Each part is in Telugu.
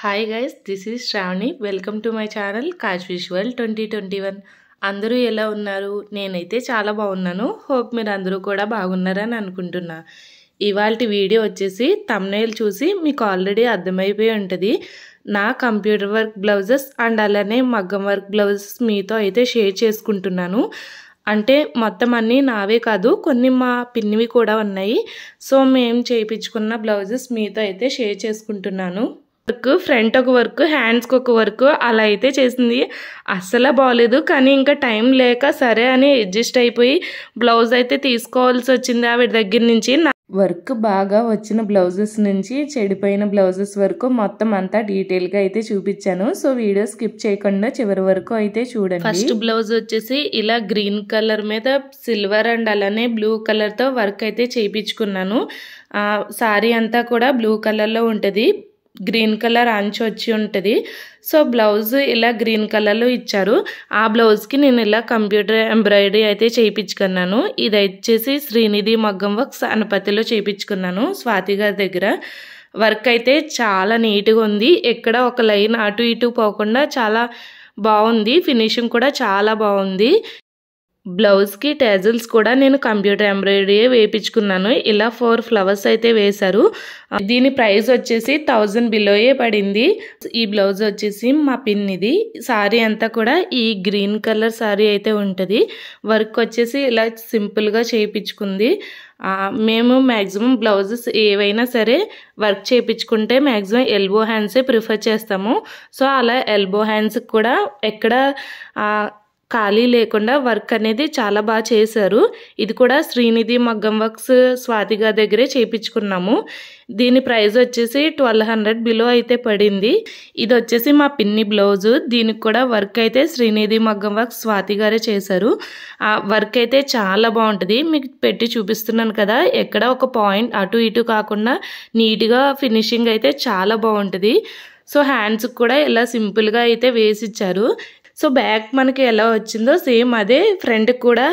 Hi guys, this is Shravani. Welcome to my channel కాజ్ విజువల్ 2021. అందరూ ఎలా ఉన్నారు? నేనైతే చాలా బాగున్నాను. హోప్ మీరు అందరూ కూడా బాగున్నారని అనుకుంటున్నా. ఇవాల్టి వీడియో వచ్చేసి థంబ్నెయిల్ చూసి మీకు ఆల్రెడీ అర్థమైపోయి ఉంటుంది. నా కంప్యూటర్ వర్క్ బ్లౌజెస్ అండ్ అలానే మగ్గం వర్క్ బ్లౌజెస్ మీతో అయితే షేర్ చేసుకుంటున్నాను. అంటే మొత్తం అన్నీ నావే కాదు, కొన్ని మా పిన్నివి కూడా ఉన్నాయి. సో మేము చేయించుకున్న బ్లౌజెస్ మీతో అయితే షేర్ చేసుకుంటున్నాను. వర్క్ ఫ్రంట్ ఒక వర్క్, హ్యాండ్స్కి ఒక వర్క్ అలా అయితే చేసింది. అస్సలు బాగోలేదు, కానీ ఇంకా టైం లేక సరే అని అడ్జస్ట్ అయిపోయి బ్లౌజ్ అయితే తీసుకోవాల్సి వచ్చింది ఆవిడ దగ్గర నుంచి. వర్క్ బాగా వచ్చిన బ్లౌజెస్ నుంచి చెడిపోయిన బ్లౌజెస్ వరకు మొత్తం అంతా డీటెయిల్గా అయితే చూపించాను. సో వీడియో స్కిప్ చేయకుండా చివరి వరకు అయితే చూడండి. ఫస్ట్ బ్లౌజ్ వచ్చేసి ఇలా గ్రీన్ కలర్ మీద సిల్వర్ అండ్ అలానే బ్లూ కలర్తో వర్క్ అయితే చేయించుకున్నాను. సారీ అంతా కూడా బ్లూ కలర్లో ఉంటుంది, గ్రీన్ కలర్ అంచు వచ్చి ఉంటుంది. సో బ్లౌజ్ ఇలా గ్రీన్ కలర్లో ఇచ్చారు. ఆ బ్లౌజ్కి నేను ఇలా కంప్యూటర్ ఎంబ్రాయిడరీ అయితే చేయించుకున్నాను. ఇది వచ్చేసి శ్రీనిధి మగ్గం వర్క్స్ అనపతిలో చేయించుకున్నాను స్వాతి గారి దగ్గర. వర్క్ అయితే చాలా నీట్గా ఉంది, ఎక్కడ ఒక లైన్ అటు ఇటు పోకుండా చాలా బాగుంది. ఫినిషింగ్ కూడా చాలా బాగుంది. బ్లౌజ్కి టేజల్స్ కూడా నేను కంప్యూటర్ ఎంబ్రాయిడరీ వేయించుకున్నాను. ఇలా 4 ఫ్లవర్స్ అయితే వేశారు. దీని ప్రైస్ వచ్చేసి 1000 బిలోయే పడింది. ఈ బ్లౌజ్ వచ్చేసి మా పిన్నిది. సారీ అంతా కూడా ఈ గ్రీన్ కలర్ సారీ అయితే ఉంటుంది. వర్క్ వచ్చేసి ఇలా సింపుల్గా చేయించుకుంది. మేము మ్యాక్సిమం బ్లౌజెస్ ఏవైనా సరే వర్క్ చేయించుకుంటే మ్యాక్సిమం ఎల్బో హ్యాండ్సే ప్రిఫర్ చేస్తాము. సో అలా ఎల్బో హ్యాండ్స్కి కూడా ఎక్కడ ఖాళీ లేకుండా వర్క్ అనేది చాలా బాగా చేశారు. ఇది కూడా శ్రీనిధి మగ్గం వర్క్స్ స్వాతి గారి దగ్గరే చేయించుకున్నాము. దీని ప్రైస్ వచ్చేసి 1200 బిలో అయితే పడింది. ఇది వచ్చేసి మా పిన్ని బ్లౌజు. దీనికి కూడా వర్క్ అయితే శ్రీనిధి మగ్గం వర్క్స్ స్వాతి గారే చేశారు. వర్క్ అయితే చాలా బాగుంటుంది. మీకు పెట్టి చూపిస్తున్నాను కదా, ఎక్కడ ఒక పాయింట్ అటు ఇటు కాకుండా నీట్గా ఫినిషింగ్ అయితే చాలా బాగుంటుంది. సో హ్యాండ్స్కి కూడా ఇలా సింపుల్గా అయితే వేసిచ్చారు. సో బ్యాక్ మనకి ఎలా వచ్చిందో సేమ్ అదే ఫ్రంట్కి కూడా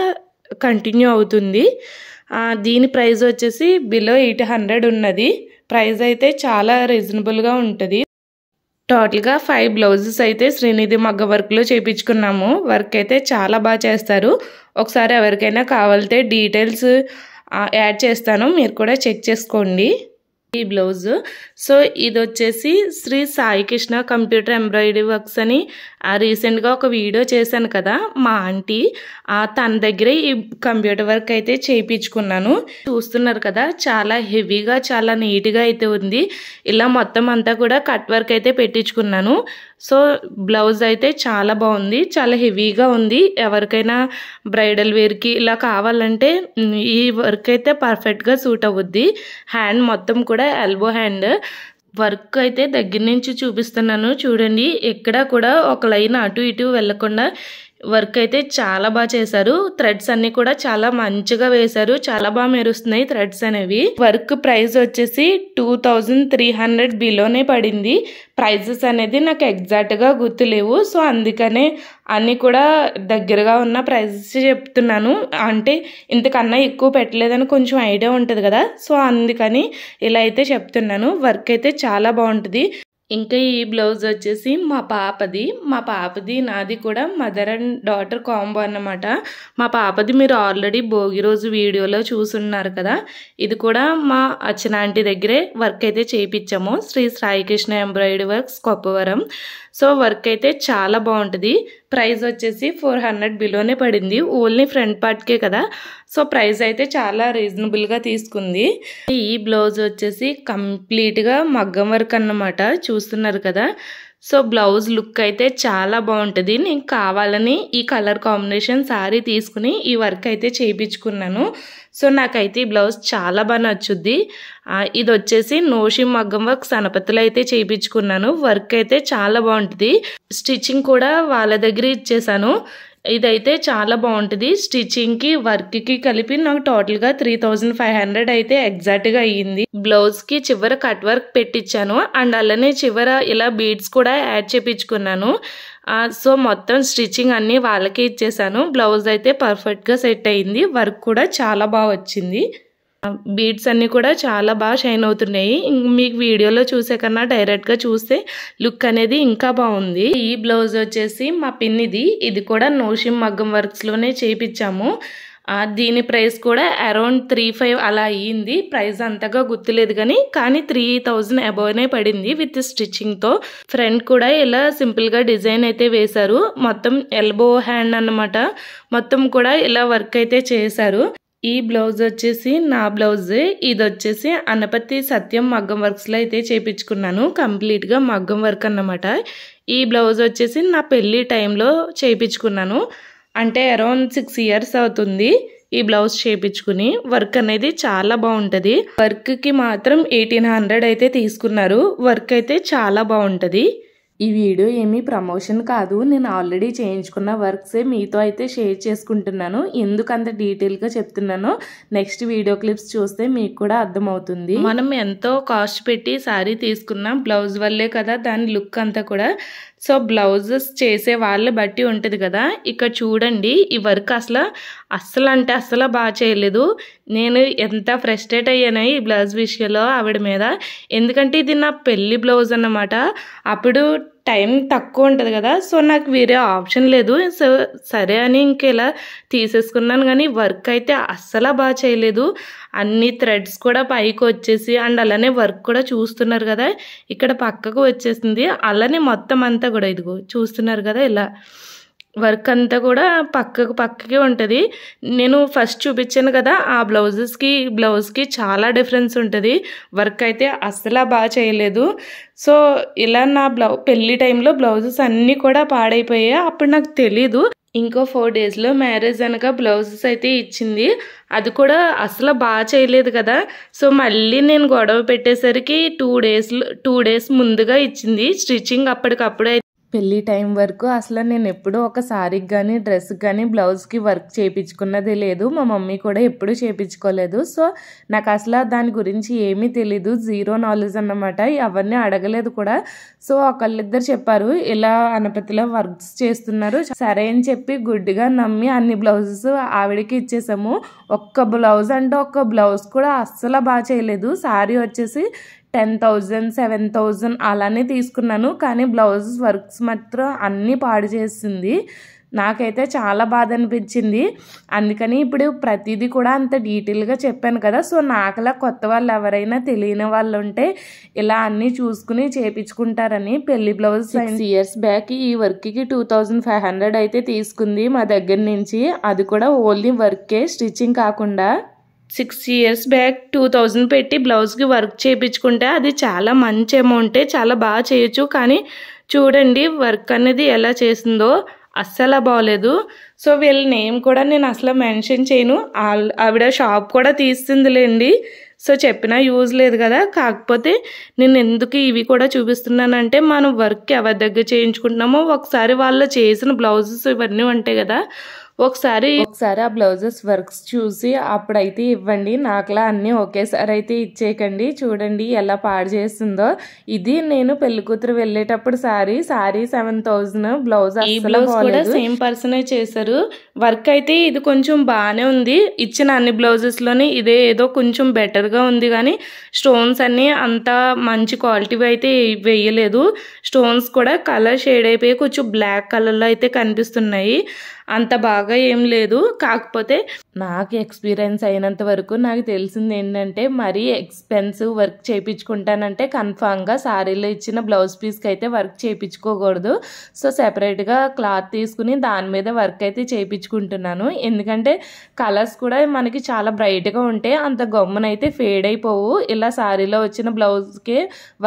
కంటిన్యూ అవుతుంది. దీని ప్రైస్ వచ్చేసి బిలో 800 ఉన్నది. ప్రైస్ అయితే చాలా రీజనబుల్గా ఉంటుంది. టోటల్గా 5 బ్లౌజెస్ అయితే శ్రీనిధి మగ్గ వర్క్లో చేయించుకున్నాము. వర్క్ అయితే చాలా బాగా చేస్తారు. ఒకసారి ఎవరికైనా కావాలంటే డీటెయిల్స్ యాడ్ చేస్తాను, మీరు కూడా చెక్ చేసుకోండి. ఈ బ్లౌజ్ సో ఇది వచ్చేసి Sri Sai Krishna computer embroidery works అని రీసెంట్గా ఒక వీడియో చేశాను కదా, మా ఆంటీ తన దగ్గరే ఈ కంప్యూటర్ వర్క్ అయితే చేయించుకున్నాను. చూస్తున్నారు కదా, చాలా హెవీగా చాలా నీట్గా అయితే ఉంది. ఇలా మొత్తం అంతా కూడా కట్ వర్క్ అయితే పెట్టించుకున్నాను. సో బ్లౌజ్ అయితే చాలా బాగుంది, చాలా హెవీగా ఉంది. ఎవరికైనా బ్రైడల్ వేర్కి ఇలా కావాలంటే ఈ వర్క్ అయితే పర్ఫెక్ట్గా సూట్ అవుద్ది. హ్యాండ్ మొత్తం కూడా ఎల్బో హ్యాండ్. వర్క్ అయితే దగ్గర నుంచి చూపిస్తున్నాను చూడండి, ఎక్కడ కూడా ఒక లైన్ అటు ఇటు వెళ్లకుండా వర్క్ అయితే చాలా బాగా చేశారు. థ్రెడ్స్ అన్ని కూడా చాలా మంచిగా వేశారు, చాలా బాగా మెరుస్తున్నాయి థ్రెడ్స్ అనేవి. వర్క్ ప్రైస్ వచ్చేసి 2300 బిలోనే పడింది. ప్రైజెస్ అనేది నాకు ఎగ్జాక్ట్గా గుర్తులేవు, సో అందుకనే అన్నీ కూడా దగ్గరగా ఉన్న ప్రైజెస్ చెప్తున్నాను. అంటే ఇంతకన్నా ఎక్కువ పెట్టలేదని కొంచెం ఐడియా ఉంటుంది కదా, సో అందుకని ఇలా అయితే చెప్తున్నాను. వర్క్ అయితే చాలా బాగుంటుంది. ఇంకా ఈ బ్లౌజ్ వచ్చేసి మా పాపది నాది కూడా మదర్ అండ్ డాటర్ కాంబో అన్నమాట. మా పాపది మీరు ఆల్రెడీ భోగి రోజు వీడియోలో చూసున్నారు కదా. ఇది కూడా మా అచ్చనాంటి దగ్గరే వర్క్ అయితే చేయించాము, Shri Sai Krishna embroidery works Koppavaram. So work అయితే చాలా బాగుంటుంది. ప్రైస్ వచ్చేసి 400 బిలోనే పడింది, ఓన్లీ ఫ్రంట్ పార్ట్కే కదా. సో ప్రైస్ అయితే చాలా రీజనబుల్గా తీసుకుంది. ఈ బ్లౌజ్ వచ్చేసి కంప్లీట్గా మగ్గం వర్క్ అన్నమాట, చూస్తున్నారు కదా. సో బ్లౌజ్ లుక్ అయితే చాలా బాగుంటుంది. నేను కావాలని ఈ కలర్ కాంబినేషన్ శారీ తీసుకుని ఈ వర్క్ అయితే చేయించుకున్నాను. సో నాకైతే ఈ బ్లౌజ్ చాలా బాగా నచ్చుద్ది. ఇది వచ్చేసి నోషి మగ్గం వర్క్స్ అనపతిలో అయితే చేయించుకున్నాను. వర్క్ అయితే చాలా బాగుంటుంది. స్టిచ్చింగ్ కూడా వాళ్ళ దగ్గర ఇచ్చేసాను. ఇదైతే చాలా బాగుంటుంది. స్టిచ్చింగ్కి వర్క్కి కలిపి నాకు టోటల్గా 3500 అయితే ఎగ్జాక్ట్గా అయ్యింది. బ్లౌజ్కి చివర కట్ వర్క్ పెట్టించాను అండ్ అలానే చివర ఇలా బీడ్స్ కూడా యాడ్ చేయించుకున్నాను. సో మొత్తం స్టిచ్చింగ్ అన్నీ వాళ్ళకే ఇచ్చేసాను. బ్లౌజ్ అయితే పర్ఫెక్ట్గా సెట్ అయింది. వర్క్ కూడా చాలా బాగా వచ్చింది. బీడ్స్ అన్నీ కూడా చాలా బాగా షైన్ అవుతున్నాయి. మీకు వీడియోలో చూసే కన్నా డైరెక్ట్గా చూస్తే లుక్ అనేది ఇంకా బాగుంది. ఈ బ్లౌజ్ వచ్చేసి మా పిన్నిది. ఇది కూడా నోషిమ్ మగ్గం వర్క్స్లోనే చేయించాము. దీని ప్రైస్ కూడా అరౌండ్ 3,500 అలా అయ్యింది. ప్రైస్ అంతగా గుర్తులేదు కానీ 3,000 అబోవ్నే పడింది విత్ స్టిచ్చింగ్తో. ఫ్రంట్ కూడా ఇలా సింపుల్గా డిజైన్ అయితే వేశారు. మొత్తం ఎల్బో హ్యాండ్ అన్నమాట. మొత్తం కూడా ఇలా వర్క్ అయితే చేశారు. ఈ బ్లౌజ్ వచ్చేసి నా బ్లౌజే. ఇది వచ్చేసి అనపతి సత్యం మగ్గం వర్క్స్లో అయితే చేయించుకున్నాను. కంప్లీట్గా మగ్గం వర్క్ అన్నమాట. ఈ బ్లౌజ్ వచ్చేసి నా పెళ్ళి టైంలో చేయించుకున్నాను. అంటే అరౌండ్ 6 years అవుతుంది ఈ బ్లౌజ్ చేయించుకుని. వర్క్ అనేది చాలా బాగుంటుంది. వర్క్కి మాత్రం 1,800 అయితే తీసుకున్నారు. వర్క్ అయితే చాలా బాగుంటుంది. ఈ వీడియో ఏమీ ప్రమోషన్ కాదు. నేను ఆల్రెడీ చేయించుకున్న వర్క్సే మీతో అయితే షేర్ చేసుకుంటున్నాను. ఎందుకు అంత డీటెయిల్గా చెప్తున్నానో నెక్స్ట్ వీడియో క్లిప్స్ చూస్తే మీకు కూడా అర్థమవుతుంది. మనం ఎంతో కాస్ట్ పెట్టి శారీ తీసుకున్న బ్లౌజ్ వల్లే కదా దాని లుక్ అంతా కూడా. సో బ్లౌజెస్ చేసే వాళ్ళని బట్టి ఉంటుంది కదా. ఇక్కడ చూడండి, ఈ వర్క్ అస్సలు బాగా చేయలేదు. నేను ఎంత ఫ్రస్ట్రేట్ అయ్యాను ఈ బ్లౌజ్ విషయంలో ఆవిడ మీద. ఎందుకంటే ఇది నా పెళ్లి బ్లౌజ్ అన్నమాట. అప్పుడు టైం తక్కువ ఉంటుంది కదా. సో నాకు వేరే ఆప్షన్ లేదు. సో సరే అని ఇంకెలా తీసేసుకున్నాను. కానీ వర్క్ అయితే అస్సలు బాగా చేయలేదు. అన్ని థ్రెడ్స్ కూడా పైకి వచ్చేసి అండ్ అలానే వర్క్ కూడా చూస్తున్నారు కదా ఇక్కడ పక్కకు వచ్చేసింది. అలానే మొత్తం అంతా కూడా ఇదిగో చూస్తున్నారు కదా ఇలా వర్క్ అంతా కూడా పక్కకి ఉంటుంది. నేను ఫస్ట్ చూపించాను కదా ఆ బ్లౌజ్కి చాలా డిఫరెన్స్ ఉంటుంది. వర్క్ అయితే అస్సలు బాగా చేయలేదు. సో ఇలా నా పెళ్లి టైంలో బ్లౌజెస్ అన్నీ కూడా పాడైపోయాయి. అప్పుడు నాకు తెలీదు. ఇంకో 4 daysలో మ్యారేజ్ అనక బ్లౌజెస్ అయితే ఇచ్చింది. అది కూడా అసలు బాగా చేయలేదు కదా. సో మళ్ళీ నేను గొడవ పెట్టేసరికి 2 days ముందుగా ఇచ్చింది. స్టిచ్చింగ్ అప్పటికప్పుడు పెళ్లి టైం వరకు అసలు నేను ఎప్పుడూ ఒక సారీకి కానీ డ్రెస్కి కానీ బ్లౌజ్కి వర్క్ చేయించుకున్నది లేదు. మా మమ్మీ కూడా ఎప్పుడూ చేయించుకోలేదు. సో నాకు అసలు దాని గురించి ఏమీ తెలీదు. 0 knowledge అన్నమాట. అవన్నీ అడగలేదు కూడా. సో ఒకళ్ళిద్దరు చెప్పారు ఇలా అనపతిలో వర్క్స్ చేస్తున్నారు. సరే అని చెప్పి గుడ్డిగా నమ్మి అన్ని బ్లౌజెస్ ఆవిడకి ఇచ్చేసాము. ఒక్క బ్లౌజ్ అంటే ఒక్క బ్లౌజ్ కూడా అస్సలు బాగా చేయలేదు. సారీ వచ్చేసి 10,000 7,000 అలానే తీసుకున్నాను. కానీ బ్లౌజ్ వర్క్స్ మాత్రం అన్నీ పాడు చేసింది. నాకైతే చాలా బాధ అనిపించింది. అందుకని ఇప్పుడు ప్రతిదీ కూడా అంత డీటెయిల్గా చెప్పాను కదా. సో నాకులా కొత్త వాళ్ళు ఎవరైనా తెలియని వాళ్ళు ఉంటే ఇలా అన్నీ చూసుకుని చేయించుకుంటారని పెళ్లి బ్లౌజ్ 6 years బ్యాక్ ఈ వర్క్కి 2,500 అయితే తీసుకుంది మా దగ్గర నుంచి. అది కూడా ఓన్లీ వర్కే, స్టిచ్చింగ్ కాకుండా. 6 years బ్యాక్ 2,000 పెట్టి బ్లౌజ్కి వర్క్ చేయించుకుంటే అది చాలా మంచి అమౌంటే, చాలా బాగా చేయొచ్చు. కానీ చూడండి వర్క్ అనేది ఎలా చేసిందో అస్సలు బాగోలేదు. సో వీళ్ళ నేమ్ కూడా నేను అసలు మెన్షన్ చేయను. ఆవిడ షాప్ కూడా తీస్తుందిలేండి. సో చెప్పినా యూజ్ లేదు కదా. కాకపోతే నేను ఎందుకు ఇవి కూడా చూపిస్తున్నానంటే మనం వర్క్ ఎవరి దగ్గర చేయించుకుంటున్నామో ఒకసారి వాళ్ళు చేసిన బ్లౌజెస్ ఇవన్నీ ఉంటాయి కదా, ఒకసారి ఆ బ్లౌజెస్ వర్క్స్ చూసి అప్పుడైతే ఇవ్వండి. నాకులా అన్నీ ఒకేసారి అయితే ఇచ్చేయకండి. చూడండి ఎలా పాడు చేస్తుందో. ఇది నేను పెళ్లి కూతురు వెళ్ళేటప్పుడు సారీ 7,000 బ్లౌజ్. ఈ బ్లౌజ్ కూడా సేమ్ పర్సనే చేశారు. వర్క్ అయితే ఇది కొంచెం బాగానే ఉంది. ఇచ్చిన అన్ని బ్లౌజెస్లోని ఇదే ఏదో కొంచెం బెటర్గా ఉంది. కానీ స్టోన్స్ అన్నీ అంత మంచి క్వాలిటీ అయితే వేయలేదు. స్టోన్స్ కూడా కలర్ షేడ్ అయిపోయి కొంచెం బ్లాక్ కలర్లో అయితే కనిపిస్తున్నాయి. అంత బాగా ఏం లేదు. కాకపోతే నాకు ఎక్స్పీరియన్స్ అయినంత వరకు నాకు తెలిసింది ఏంటంటే మరీ ఎక్స్పెన్సివ్ వర్క్ చేయించుకుంటానంటే కన్ఫామ్గా సారీలో ఇచ్చిన బ్లౌజ్ పీస్కి అయితే వర్క్ చేయించుకోకూడదు. సో సెపరేట్గా క్లాత్ తీసుకుని దాని మీద వర్క్ అయితే చేయించుకుంటున్నాను. ఎందుకంటే కలర్స్ కూడా మనకి చాలా బ్రైట్గా ఉంటే అంత గమ్మునైతే ఫేడ్ అయిపోవు. ఇలా సారీలో వచ్చిన బ్లౌజ్కి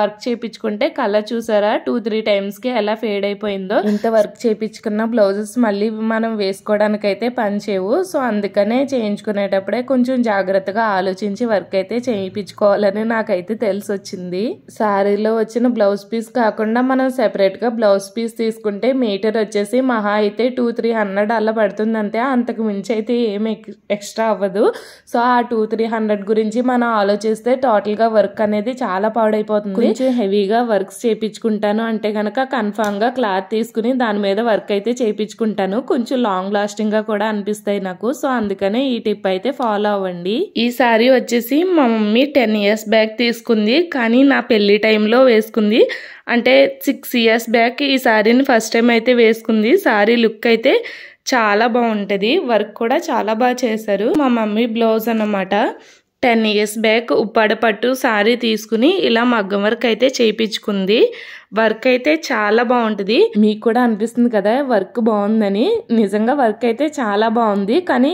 వర్క్ చేయించుకుంటే కలర్ చూసారా 2-3 టైమ్స్కి ఎలా ఫేడ్ అయిపోయిందో. ఇంత వర్క్ చేయించుకున్న బ్లౌజెస్ మళ్ళీ మనం వేసుకోవడానికైతే పనిచేయవు. సో అందుకనే చేయించుకునేటప్పుడే కొంచెం జాగ్రత్తగా ఆలోచించి వర్క్ అయితే చేయించుకోవాలని నాకైతే తెలిసి వచ్చింది. సారీలో వచ్చిన బ్లౌజ్ పీస్ కాకుండా మనం సెపరేట్గా బ్లౌజ్ పీస్ తీసుకుంటే మీటర్ వచ్చేసి మహా అయితే 200-300 అలా పడుతుంది అంతే. అంతకు మించి అయితే ఏమి ఎక్స్ట్రా అవ్వదు. సో ఆ 200-300 గురించి మనం ఆలోచిస్తే టోటల్గా వర్క్ అనేది చాలా పాడైపోతుంది. కొంచెం హెవీగా వర్క్స్ చేయించుకుంటాను అంటే కనుక కన్ఫామ్గా క్లాత్ తీసుకుని దాని మీద వర్క్ అయితే చేయించుకుంటాను. కొంచెం లాంగ్ లాస్ట్ లాస్టింగ్ గా కూడా అనిపిస్తాయి నాకు. సో అందుకనే ఈ టిప్ అయితే ఫాలో అవ్వండి. ఈ సారీ వచ్చేసి మా మమ్మీ 10 years బ్యాక్ తీసుకుంది, కానీ నా పెళ్లి టైంలో వేసుకుంది. అంటే 6 years బ్యాక్ ఈ సారీని ఫస్ట్ టైం అయితే వేసుకుంది. సారీ లుక్ అయితే చాలా బాగుంటది, వర్క్ కూడా చాలా బాగా చేశారు. మా మమ్మీ బ్లౌజ్ అన్నమాట. 10 years బ్యాక్ ఉప్పాడ పట్టు సారీ తీసుకుని ఇలా మగ్గం వర్క్ అయితే చేయించుకుంది. వర్క్ అయితే చాలా బాగుంటుంది. మీకు కూడా అనిపిస్తుంది కదా వర్క్ బాగుందని. నిజంగా వర్క్ అయితే చాలా బాగుంది. కానీ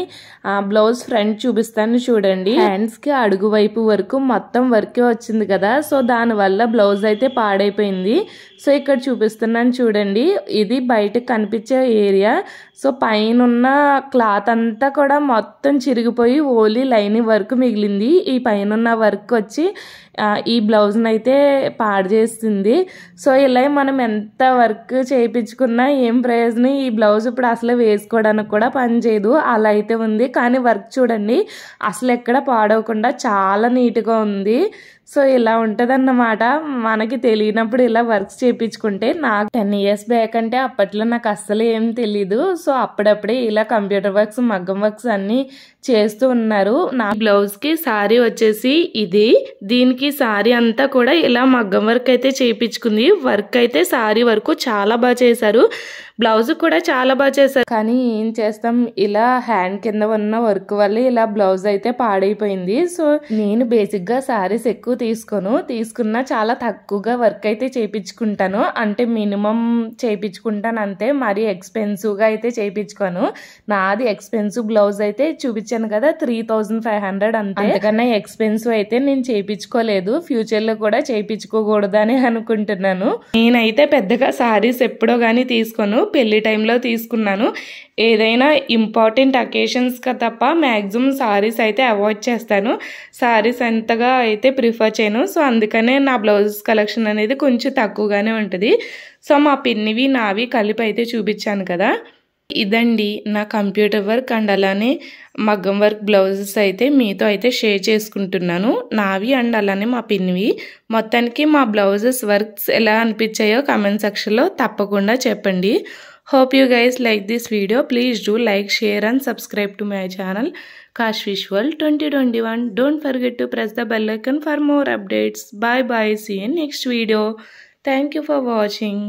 బ్లౌజ్ ఫ్రంట్ చూపిస్తాను చూడండి. హ్యాండ్స్ కి అడుగు వైపు వరకు మొత్తం వర్కే వచ్చింది కదా, సో దానివల్ల బ్లౌజ్ అయితే పాడైపోయింది. సో ఇక్కడ చూపిస్తున్నాను చూడండి, ఇది బయటకు కనిపించే ఏరియా. సో పైన ఉన్న క్లాత్ అంతా కూడా మొత్తం చిరిగిపోయి ఓన్లీ లైనింగ్ వర్క్ మిగిలింది. ఈ పైన ఉన్న వర్క్ వచ్చి ఈ బ్లౌజ్ని అయితే పాడు చేస్తుంది. సో ఇలా మనం ఎంత వర్క్ చేయించుకున్నా ఏం ప్రయోజనం, ఈ బ్లౌజ్ ఇప్పుడు అసలు వేసుకోవడానికి కూడా పని చేయదు, అలా అయితే ఉంది. కానీ వర్క్ చూడండి అసలు ఎక్కడ పాడవకుండా చాలా నీట్గా ఉంది. సో ఇలా ఉంటదన్నమాట. మనకి తెలియనప్పుడు ఇలా వర్క్స్ చేయించుకుంటే, నాకు 10 years బ్యాక్ అంటే అప్పట్లో నాకు అస్సలు ఏం తెలీదు. సో అప్పుడప్పుడే ఇలా కంప్యూటర్ వర్క్స్ మగ్గం వర్క్స్ అన్ని చేస్తూ ఉన్నారు. నా బ్లౌజ్ కి సారీ వచ్చేసి ఇది, దీనికి సారీ అంతా కూడా ఇలా మగ్గం వర్క్ అయితే చేయించుకుంది. వర్క్ అయితే సారీ వరకు చాలా బాగా చేశారు, బ్లౌజ్ కూడా చాలా బాగా చేశారు. కానీ ఏం చేస్తాం, ఇలా హ్యాండ్ కింద ఉన్న వర్క్ వల్ల ఇలా బ్లౌజ్ అయితే పాడైపోయింది. సో నేను బేసిక్ గా సారీస్ ఎక్కువ తీసుకున్నా చాలా తక్కువగా వర్క్ అయితే చేయించుకుంటాను. అంటే మినిమం చేయించుకుంటాను అంతే, మరీ ఎక్స్పెన్సివ్ గా అయితే చేయించుకోను. నాది ఎక్స్పెన్సివ్ బ్లౌజ్ అయితే చూపించాను కదా 3500 అంతే, అంతకన్నా ఎక్స్పెన్సివ్ అయితే నేను చేయించుకోలేదు. ఫ్యూచర్ లో కూడా చేయించుకోకూడదని అనుకుంటున్నాను. నేనైతే పెద్దగా సారీస్ ఎప్పుడో గానీ తీసుకోను, పెళ్లి టైంలో తీసుకున్నాను. ఏదైనా ఇంపార్టెంట్ అకేషన్స్గా తప్ప మ్యాక్సిమం సారీస్ అయితే అవాయిడ్ చేస్తాను. సారీస్ ఎంతగా అయితే ప్రిఫర్ చేయను. సో అందుకనే నా బ్లౌజెస్ కలెక్షన్ అనేది కొంచెం తక్కువగానే ఉంటుంది. సో మా పిన్నివి నావి కలిపి అయితే చూపించాను కదా. ఇదండి నా కంప్యూటర్ వర్క్ అండ్ అలానే మగ్గం వర్క్ బ్లౌజెస్ అయితే మీతో అయితే షేర్ చేసుకుంటున్నాను, నావి అండ్ అలానే మా పిన్నివి. మొత్తానికి మా బ్లౌజెస్ వర్క్స్ ఎలా అనిపించాయో కామెంట్ సెక్షన్లో తప్పకుండా చెప్పండి. Hope you guys like this video. Please do like, share and subscribe to my channel Kash Visual 2021. Don't forget to press the bell icon for more updates. Bye bye. See you in next video. Thank you for watching.